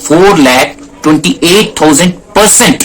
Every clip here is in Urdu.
4,28,000%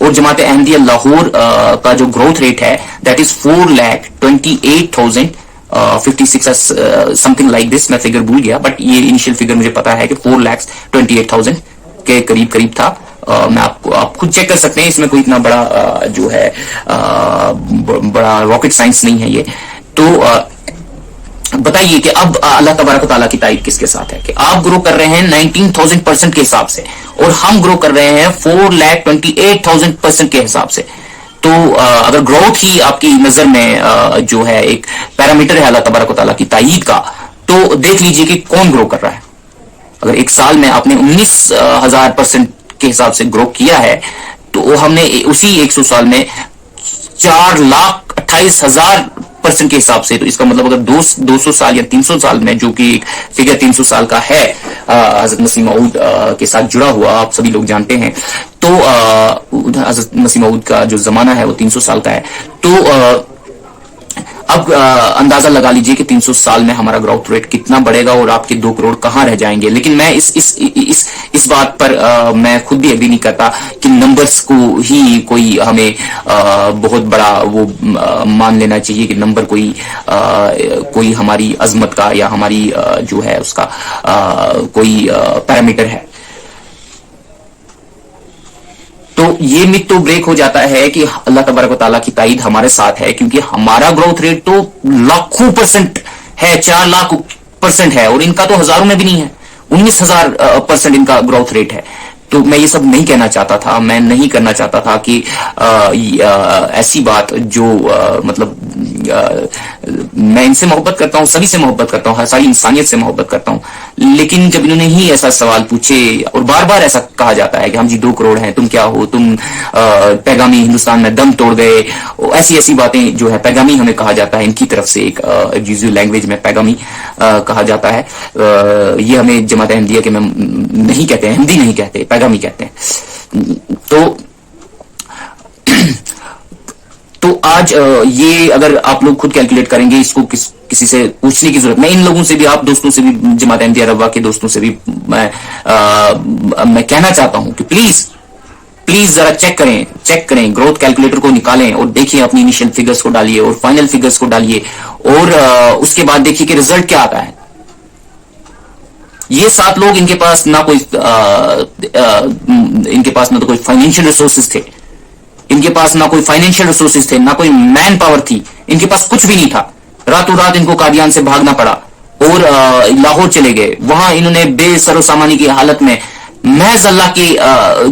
اور جماعت احمدیہ لاہور کا جو گروتھ ریٹ ہے that is 4,28,056 some thing like this. میں فگر بھول گیا بٹ یہ انیشیل فگر مجھے پتا ہے کہ 4,28,000 کے قریب تھا. میں آپ خود چیک کر سکتے ہیں, اس میں کوئی اتنا بڑا جو ہے بڑا راکٹ سائنس نہیں ہے یہ. تو بتائیے کہ اب اللہ تبارک و تعالیٰ کی تائید کس کے ساتھ ہے کہ آپ گرو کر رہے ہیں 19,000% کے حساب سے اور ہم گرو کر رہے ہیں 4,28,000% کے حساب سے. تو اگر گروتھ ہی آپ کی نظر میں جو ہے ایک پیرامیٹر ہے اللہ تبارک و تعالیٰ کی تائید کا, تو دیکھ لیجئے کہ کون گرو کر رہا ہے. اگر ایک سال میں آپ نے 19,000% کے حساب سے گرو کیا ہے تو ہم نے اسی 100 سال میں 4,28,000% کے حساب سے, تو اس کا مطلب اگر 200 سال یا 300 سال میں, جو کہ ایک فگر 300 سال کا ہے حضرت مسیح موعود کے ساتھ جڑا ہوا, آپ سبھی لوگ جانتے ہیں, تو حضرت مسیح موعود کا جو زمانہ ہے وہ 300 سال کا ہے. تو اب اندازہ لگا لیجئے کہ 300 سال میں ہمارا گروتھ ریٹ کتنا بڑھے گا اور آپ کے 2 کروڑ کہاں رہ جائیں گے. لیکن میں اس بات پر میں خود بھی اگری نہیں کرتا کہ نمبرز کو ہی کوئی ہمیں بہت بڑا وہ مان لینا چاہیے کہ نمبر کوئی ہماری عظمت کا یا ہماری جو ہے اس کا کوئی پیرامیٹر ہے. تو یہ مت تو بریک ہو جاتا ہے کہ اللہ تبارک و تعالیٰ کی تائید ہمارے ساتھ ہے, کیونکہ ہمارا گروتھ ریٹ تو لاکھوں پرسنٹ ہے, 4 لاکھ% ہے, اور ان کا تو ہزاروں میں بھی نہیں ہے, 19,000% ان کا گروتھ ریٹ ہے. تو میں یہ سب نہیں کہنا چاہتا تھا, میں نہیں کرنا چاہتا تھا کہ ایسی بات جو مطلب میں ان سے محبت کرتا ہوں, سبھی سے محبت کرتا ہوں, ساری انسانیت سے محبت کرتا ہوں, لیکن جب انہوں نے ہی ایسا سوال پوچھے اور بار بار ایسا کہا جاتا ہے کہ ہم جی 2 کروڑ ہیں, تم کیا ہو, تم پیغامی ہندوستان میں دم توڑ گئے, ایسی باتیں جو ہے پیغامی ہمیں کہا جاتا ہے, ان کی طرف سے ایک جیزو لینگویج میں پیغامی کہا جاتا ہے. یہ ہمیں جماعت احمدیہ کے میں نہیں کہتے, احمدی نہیں کہتے, پیغامی کہتے ہیں. تو آج یہ اگر آپ لوگ خود کیلکولیٹ کریں گے, اس کو کسی سے پوچھنے کی ضرورت, میں ان لوگوں سے بھی, آپ دوستوں سے بھی, جماعت احمدیہ روا کے دوستوں سے بھی میں کہنا چاہتا ہوں کہ پلیز ذرا چیک کریں, گروتھ کیلکولیٹر کو نکالیں اور دیکھیں اپنی انیشیل فگرز کو ڈالیے اور فائنل فگرز کو ڈالیے, اور اس کے بعد دیکھیے کہ رزلٹ کیا آتا ہے. یہ 7 لوگ, ان کے پاس نہ تو کوئی فائنینشیل ریسورسز تھے, ان کے پاس نہ کوئی فائنینشیل ریسورسز تھے, نہ کوئی مین پاور تھی, ان کے پاس کچھ بھی نہیں تھا. راتوں رات ان کو قادیان سے بھاگنا پڑا اور لاہور چلے گئے. وہاں انہوں نے بے سر و سامانی کی حالت میں محض اللہ کی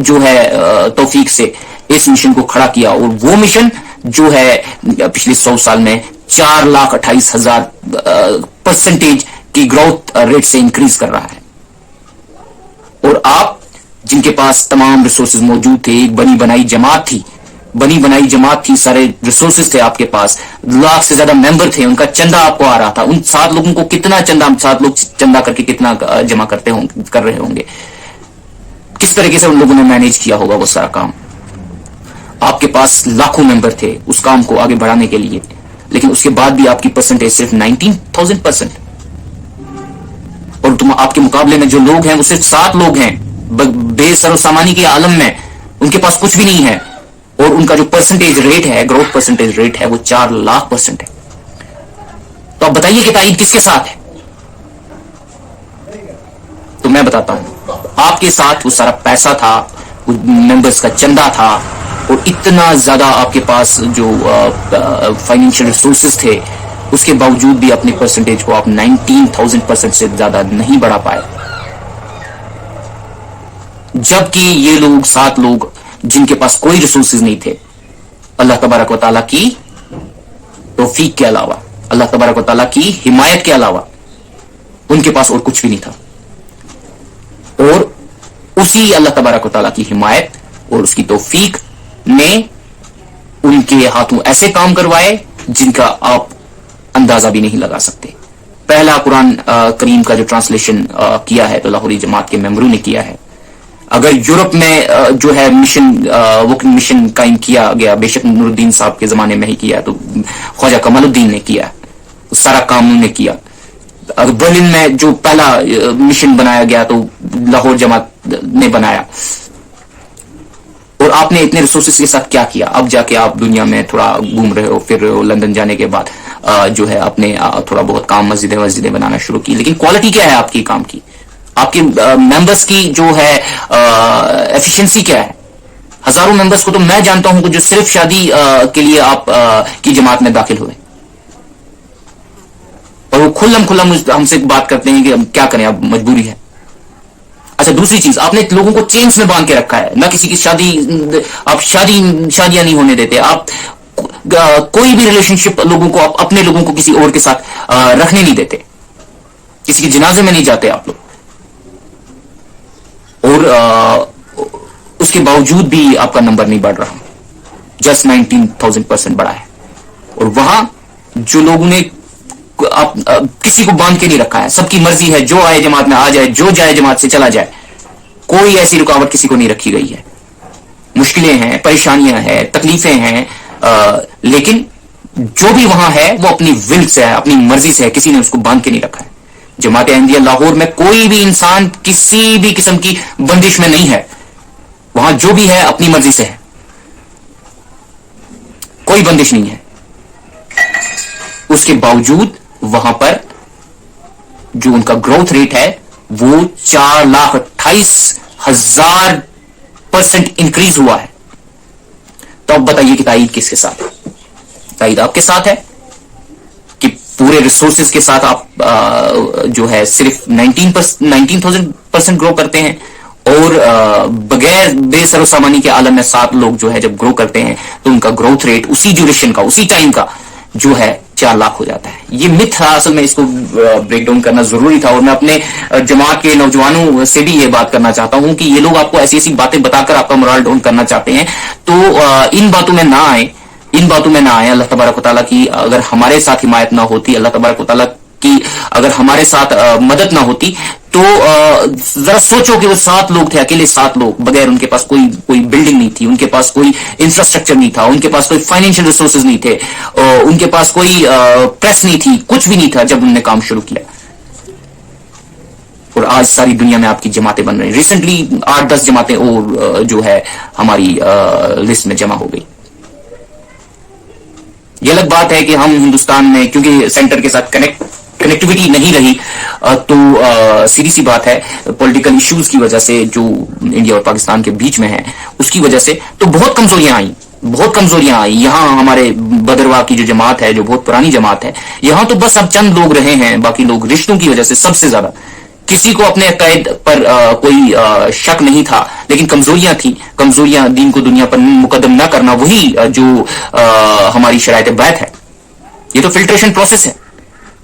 جو ہے توفیق سے اس مشن کو کھڑا کیا, اور وہ مشن جو ہے پچھلے 100 سال میں 4,28,000% کی گروتھ ریٹ سے انکریز کر رہا ہے. اور آپ جن کے پاس تمام ریسورسز موجود تھے, ایک بنی بنائی جماعت تھی, سارے ریسورسز تھے آپ کے پاس, 1 لاکھ سے زیادہ ممبر تھے, ان کا چندہ آپ کو آ رہا تھا. ان 7 لوگوں کو کتنا چندہ, 7 لوگ چندہ کر کے کتنا جمع کر رہے ہوں گے, کس طریقے سے ان لوگوں نے مینیج کیا ہوگا وہ سارا کام. آپ کے پاس لاکھوں ممبر تھے اس کام کو آگے بڑھانے کے لیے, لیکن اس کے بعد بھی آپ کی پرسنٹیج صرف 19,000%, اور آپ کے مقابلے میں جو لوگ ہیں وہ صرف 7 لوگ ہیں بے سر و سامانی کے عالم میں, ان کے پاس کچھ بھی نہیں ہے, اور ان کا جو پرسنٹیج ریٹ ہے, گروتھ پرسنٹیج ریٹ ہے, وہ 4 لاکھ% ہے. تو آپ بتائیے کہ تائید کس کے ساتھ ہے. تو میں بتاتا ہوں, آپ کے ساتھ وہ سارا پیسہ تھا, وہ ممبرز کا چندہ تھا, اور اتنا زیادہ آپ کے پاس جو فائنینشیل ریسورسز تھے, اس کے باوجود بھی اپنے پرسنٹیج کو آپ 19,000% سے زیادہ نہیں بڑھا پائے. جبکہ یہ لوگ 7 لوگ جن کے پاس کوئی ریسورسز نہیں تھے, اللہ تبارک و تعالیٰ کی توفیق کے علاوہ, اللہ تبارک و تعالیٰ کی حمایت کے علاوہ ان کے پاس اور کچھ بھی نہیں تھا, اور اسی اللہ تبارک و تعالیٰ کی حمایت اور اس کی توفیق نے ان کے ہاتھوں ایسے کام کروائے جن کا آپ اندازہ بھی نہیں لگا سکتے. پہلا قرآن کریم کا جو ٹرانسلیشن کیا ہے تو لاہوری جماعت کے ممبروں نے کیا ہے. اگر یورپ میں جو ہے مشن قائم کیا گیا, بے شک نور الدین صاحب کے زمانے میں ہی کیا, تو خواجہ کمال الدین نے کیا, سارا کام انہوں نے کیا. اگر برلن میں جو پہلا مشن بنایا گیا تو لاہور جماعت نے بنایا, اور آپ نے اتنے ریسورسز کے ساتھ کیا کیا؟ اب جا کے آپ دنیا میں تھوڑا گھوم رہے ہو، پھر رہے ہو، لندن جانے کے بعد جو ہے اپنے تھوڑا بہت کام مسجدیں بنانا شروع کی، لیکن کوالٹی کیا ہے آپ کی کام کی؟ آپ کے ممبرس کی جو ہے ایفیشنسی کیا ہے؟ ہزاروں ممبرس کو تو میں جانتا ہوں کہ جو صرف شادی کے لیے آپ کی جماعت میں داخل ہوئے، اور وہ کھلم ہم سے بات کرتے ہیں کہ اب کیا کریں، اب مجبوری ہے۔ اچھا، دوسری چیز، آپ نے لوگوں کو چینز میں باندھ کے رکھا ہے، نہ کسی کی آپ شادیاں نہیں ہونے دیتے، آپ کوئی بھی ریلیشن شپ لوگوں کو، اپنے لوگوں کو کسی اور کے ساتھ رکھنے نہیں دیتے، کسی کے جنازے میں نہیں جاتے آپ لوگ، اور اس کے باوجود بھی آپ کا نمبر نہیں بڑھ رہا، جسٹ 19,000% بڑھا ہے۔ اور وہاں جو لوگوں نے کسی کو باندھ کے نہیں رکھا ہے، سب کی مرضی ہے، جو آئے جماعت میں آ جائے، جو جائے جماعت سے چلا جائے، کوئی ایسی رکاوٹ کسی کو نہیں رکھی گئی ہے۔ مشکلیں ہیں، پریشانیاں ہیں، تکلیفیں ہیں، لیکن جو بھی وہاں ہے وہ اپنی ول سے ہے، اپنی مرضی سے ہے، کسی نے اس کو باندھ کے نہیں رکھا ہے۔ جماعت احمدیہ لاہور میں کوئی بھی انسان کسی بھی قسم کی بندش میں نہیں ہے، وہاں جو بھی ہے اپنی مرضی سے ہے، کوئی بندش نہیں ہے۔ اس کے باوجود وہاں پر جو ان کا گروتھ ریٹ ہے وہ 4,28,000% انکریز ہوا ہے۔ تو اب بتائیے کہ تائید کس کے ساتھ ہے؟ تائید آپ کے ساتھ ہے کہ پورے ریسورسز کے ساتھ آپ جو ہے صرف 19,000% گرو کرتے ہیں، اور بغیر بے سر و سامانی کے عالم میں 7 لوگ جو ہے جب گرو کرتے ہیں تو ان کا گروتھ ریٹ اسی ڈیوریشن کا، اسی ٹائم کا جو ہے 4 لاکھ ہو جاتا ہے۔ یہ متھ تھا، اصل میں اس کو بریک ڈاؤن کرنا ضروری تھا، اور میں اپنے جماعت کے نوجوانوں سے بھی یہ بات کرنا چاہتا ہوں کہ یہ لوگ آپ کو ایسی ایسی باتیں بتا کر آپ کا morale ڈاؤن کرنا چاہتے ہیں، تو ان باتوں میں نہ آئیں، ان باتوں میں نہ آئیں۔ اللہ تبارک و تعالیٰ کی اگر ہمارے ساتھ حمایت نہ ہوتی، اللہ تبارک و تعالیٰ کی اگر ہمارے ساتھ مدد نہ ہوتی، تو ذرا سوچو کہ وہ 7 لوگ تھے، اکیلے 7 لوگ، بغیر ان کے پاس کوئی بلڈنگ نہیں تھی، ان کے پاس کوئی انفراسٹرکچر نہیں تھا، ان کے پاس کوئی فائنینشیل ریسورسز نہیں تھے، ان کے پاس کوئی پریس نہیں تھی، کچھ بھی نہیں تھا جب انہوں نے کام شروع کیا۔ اور آج ساری دنیا میں آپ کی جماعتیں بن رہی ہیں۔ ریسنٹلی 8-10 جماعتیں اور جو ہے ہماری لسٹ میں جمع ہو گئی۔ یہ الگ بات ہے کہ ہم ہندوستان میں کیونکہ سینٹر کے ساتھ کنیکٹیوٹی نہیں رہی، تو سیدھی سی بات ہے پولیٹیکل ایشوز کی وجہ سے جو انڈیا اور پاکستان کے بیچ میں ہیں، اس کی وجہ سے تو بہت کمزوریاں آئیں۔ یہاں ہمارے بدرواہ کی جو جماعت ہے، جو بہت پرانی جماعت ہے، یہاں تو بس اب چند لوگ رہے ہیں، باقی لوگ رشتوں کی وجہ سے سب سے زیادہ، کسی کو اپنے عقائد پر کوئی شک نہیں تھا، لیکن کمزوریاں تھیں، کمزوریاں دین کو دنیا پر مقدم نہ کرنا، وہی جو ہماری شرائط بیعت ہے۔ یہ تو فلٹریشن پروسیس ہے،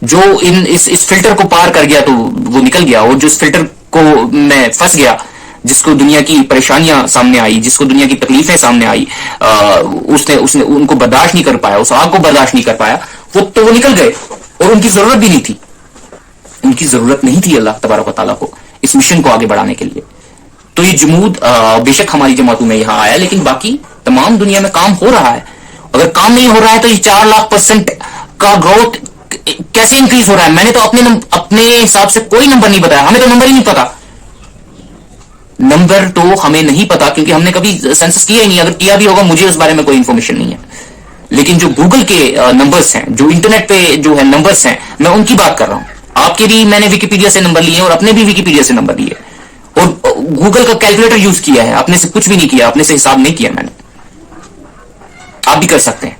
جو اس فلٹر کو پار کر گیا تو وہ نکل گیا، اور جو اس فلٹر کو میں پھنس گیا، جس کو دنیا کی پریشانیاں سامنے آئی، جس کو دنیا کی تکلیفیں سامنے آئی، اس نے ان کو برداشت نہیں کر پایا، اس آگ کو برداشت نہیں کر پایا، وہ نکل گئے، اور ان کی ضرورت بھی نہیں تھی، ان کی ضرورت نہیں تھی اللہ تبارک و تعالیٰ کو اس مشن کو آگے بڑھانے کے لیے۔ تو یہ جمود بے شک ہماری جماعتوں میں یہاں آیا، لیکن باقی تمام دنیا میں کام ہو رہا ہے۔ اگر کام نہیں ہو رہا ہے تو یہ 4,00,000% کا گروتھ کیسے انکریز ہو رہا ہے؟ میں نے تو اپنے حساب سے کوئی نمبر نہیں بتایا، ہمیں تو نمبر ہی نہیں پتا، نمبر تو ہمیں نہیں پتا، کیونکہ ہم نے کبھی سینسس کیا ہی نہیں، اگر کیا بھی ہوگا مجھے اس بارے میں کوئی انفارمیشن نہیں ہے۔ لیکن جو گوگل کے نمبرز ہیں، جو انٹرنیٹ پہ جو ہے نمبرز ہیں، میں ان کی بات کر رہا ہوں۔ آپ کے بھی میں نے ویکیپیڈیا سے نمبر لیے اور اپنے بھی ویکیپیڈیا سے نمبر لیے، اور گوگل کا کیلکولیٹر یوز کیا ہے، اپنے سے کچھ بھی نہیں کیا، اپنے سے حساب نہیں کیا میں نے۔ آپ بھی کر سکتے ہیں،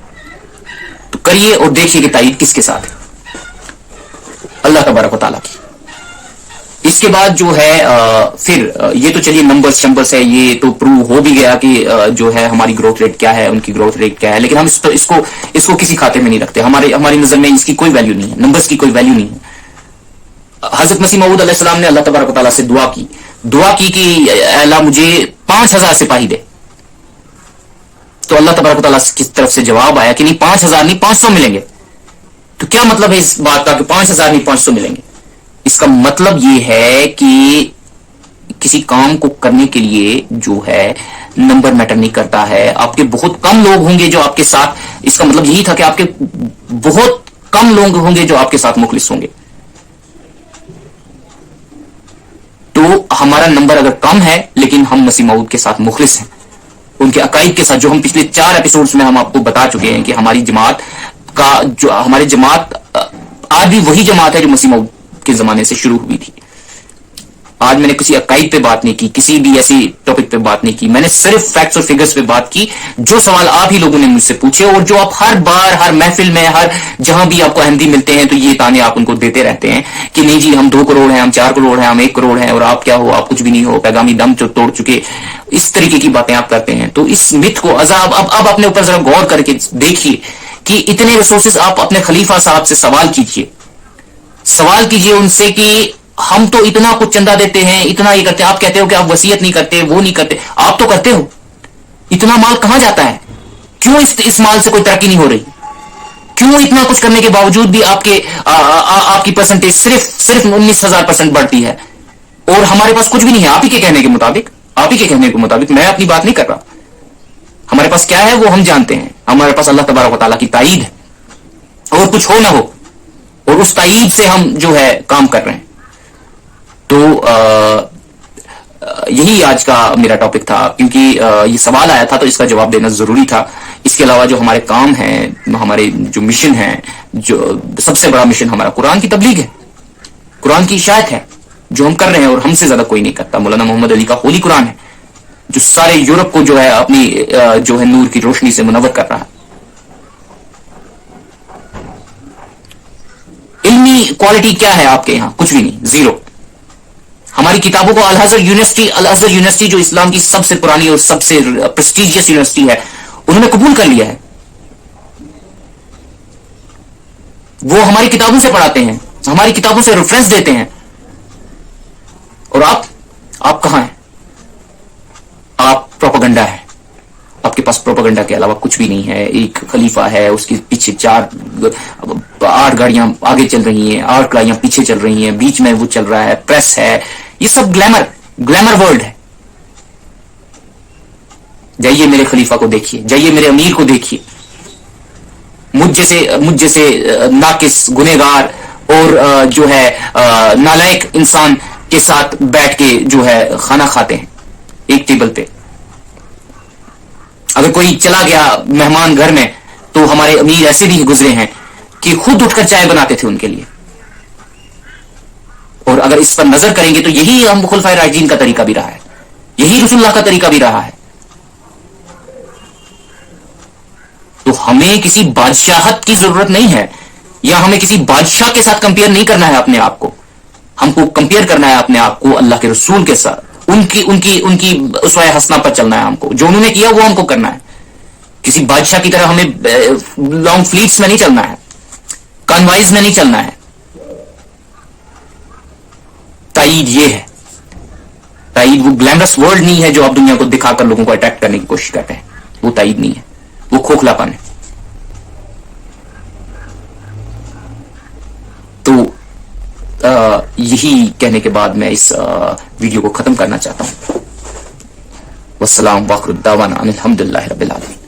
تو کریے اور دیکھیے کہ تائید کس کے ساتھ ہے، اللہ تبارک و تعالیٰ کی۔ اس کے بعد جو ہے پھر یہ تو چلیے نمبرز ہے، یہ تو پروو ہو بھی گیا کہ جو ہے ہماری گروتھ ریٹ کیا ہے، ان کی گروتھ ریٹ کیا ہے، لیکن ہم اس کو کسی کھاتے میں نہیں رکھتے، ہماری نظر میں اس کی کوئی ویلیو نہیں ہے، نمبرز کی کوئی ویلیو نہیں ہے۔ حضرت مسیح موعود علیہ السلام نے اللہ تبارک و تعالیٰ سے دعا کی کہ اے اللہ مجھے 5,000 سپاہی دے، تو اللہ تبارک و تعالیٰ کی طرف سے جواب آیا کہ نہیں 5,000 نہیں 500 ملیں گے۔ تو کیا مطلب ہے اس بات کا کہ 5,000 نہیں 500 ملیں گے؟ اس کا مطلب یہ ہے کہ کسی کام کو کرنے کے لیے جو ہے نمبر میٹر نہیں کرتا ہے۔ آپ کے بہت کم لوگ ہوں گے جو آپ کے ساتھ، اس کا مطلب یہی تھا کہ آپ کے بہت کم لوگ ہوں گے جو آپ کے ساتھ مخلص ہوں گے۔ تو ہمارا نمبر اگر کم ہے لیکن ہم مسیح موعود کے ساتھ مخلص ہیں، ان کے عقائد کے ساتھ، جو ہم پچھلے 4 ایپیسوڈز میں ہم آپ کو بتا چکے ہیں کہ ہماری جماعت کا جو ہماری جماعت آج بھی وہی جماعت ہے جو مسیح موعود کے زمانے سے شروع ہوئی تھی. آج میں نے کسی عقائد پہ بات نہیں کی، کسی بھی ایسی ٹاپک پہ بات نہیں کی، میں نے صرف فیکٹس اور فگرز پہ بات کی. جو سوال آپ ہی لوگوں نے مجھ سے پوچھے اور جو آپ ہر بار ہر محفل میں ہر جہاں بھی آپ کو احمدی ملتے ہیں تو یہ تانے آپ ان کو دیتے رہتے ہیں کہ نہیں جی ہم 2 کروڑ ہیں، ہم 4 کروڑ ہیں، ہم 1 کروڑ ہیں، اور آپ کیا ہو، آپ کچھ بھی نہیں ہو، پیغامی دم توڑ چکے. اس طریقے کی باتیں آپ کرتے ہیں. تو اس مت کو اب اپنے اوپر ذرا غور کر کے دیکھیے کہ اتنے ریسورسز آپ اپنے خلیفہ صاحب سے سوال کیجئے ان سے کہ ہم تو اتنا کچھ چندہ دیتے ہیں، اتنا یہ کرتے ہیں، آپ کہتے ہو کہ آپ وصیت نہیں کرتے، وہ نہیں کرتے، آپ تو کرتے ہو. اتنا مال کہاں جاتا ہے؟ کیوں اس مال سے کوئی ترقی نہیں ہو رہی؟ کیوں اتنا کچھ کرنے کے باوجود بھی آپ کی پرسنٹیج صرف 19,000% بڑھتی ہے اور ہمارے پاس کچھ بھی نہیں ہے؟ آپ ہی کے کہنے کے مطابق میں اپنی بات نہیں کر رہا. ہمارے پاس کیا ہے وہ ہم جانتے ہیں. ہمارے پاس اللہ تبارک و تعالیٰ کی تائید ہے، اور کچھ ہو نہ ہو، اور اس تائید سے ہم جو ہے کام کر رہے ہیں. تو یہی آج کا میرا ٹاپک تھا، کیونکہ یہ سوال آیا تھا تو اس کا جواب دینا ضروری تھا. اس کے علاوہ جو ہمارے کام ہیں، ہمارے جو مشن ہیں، جو سب سے بڑا مشن ہمارا قرآن کی تبلیغ ہے، قرآن کی اشاعت ہے، جو ہم کر رہے ہیں اور ہم سے زیادہ کوئی نہیں کرتا. مولانا محمد علی کا ہولی قرآن ہے جو سارے یورپ کو جو ہے اپنی جو ہے نور کی روشنی سے منور کر رہا ہے. علمی کوالٹی کیا ہے آپ کے یہاں؟ کچھ بھی نہیں، زیرو. ہماری کتابوں کو الازہر یونیورسٹی جو اسلام کی سب سے پرانی اور سب سے پریسٹیجیس یونیورسٹی ہے، انہوں نے قبول کر لیا ہے. وہ ہماری کتابوں سے پڑھاتے ہیں، ہماری کتابوں سے ریفرنس دیتے ہیں. اور آپ کہاں ہیں؟ آپ پروپیگنڈا ہے. آپ کے پاس پروپیگنڈا کے علاوہ کچھ بھی نہیں ہے. ایک خلیفہ ہے، اس کے پیچھے 8 گاڑیاں آگے چل رہی ہیں، 8 گاڑیاں پیچھے چل رہی ہیں، بیچ میں وہ چل رہا ہے، پریس ہے. یہ سب گلیمر ورلڈ ہے. جائیے میرے خلیفہ کو دیکھیے، جائیے میرے امیر کو دیکھیے. مجھ جیسے ناقص، گنہگار اور جو ہے نالائق انسان کے ساتھ بیٹھ کے جو ہے کھانا کھاتے ہیں ایک ٹیبل پہ. اگر کوئی چلا گیا مہمان گھر میں تو ہمارے امیر ایسے بھی گزرے ہیں کہ خود اٹھ کر چائے بناتے تھے ان کے لیے. اور اگر اس پر نظر کریں گے تو یہی ہم خلفائے راشدین کا طریقہ بھی رہا ہے، یہی رسول اللہ کا طریقہ بھی رہا ہے. تو ہمیں کسی بادشاہت کی ضرورت نہیں ہے، یا ہمیں کسی بادشاہ کے ساتھ کمپیئر نہیں کرنا ہے اپنے آپ کو. ہم کو کمپیئر کرنا ہے اپنے آپ کو اللہ کے رسول کے ساتھ. ان کی اسوہ حسنہ پر چلنا ہے ہم کو. جو انہوں نے کیا وہ ہم کو کرنا ہے. کسی بادشاہ کی طرح ہمیں لانگ فلیٹس میں نہیں چلنا ہے، کانوائز میں نہیں چلنا ہے. تائید یہ ہے. تائید وہ گلیمرس ورلڈ نہیں ہے جو آپ دنیا کو دکھا کر لوگوں کو اٹیک کرنے کی کوشش کرتے ہیں. وہ تائید نہیں ہے، وہ کھوکھلا پن ہے. تو یہی کہنے کے بعد میں اس ویڈیو کو ختم کرنا چاہتا ہوں. والسلام واخر الدعوانا ان الحمد للہ رب العالمین.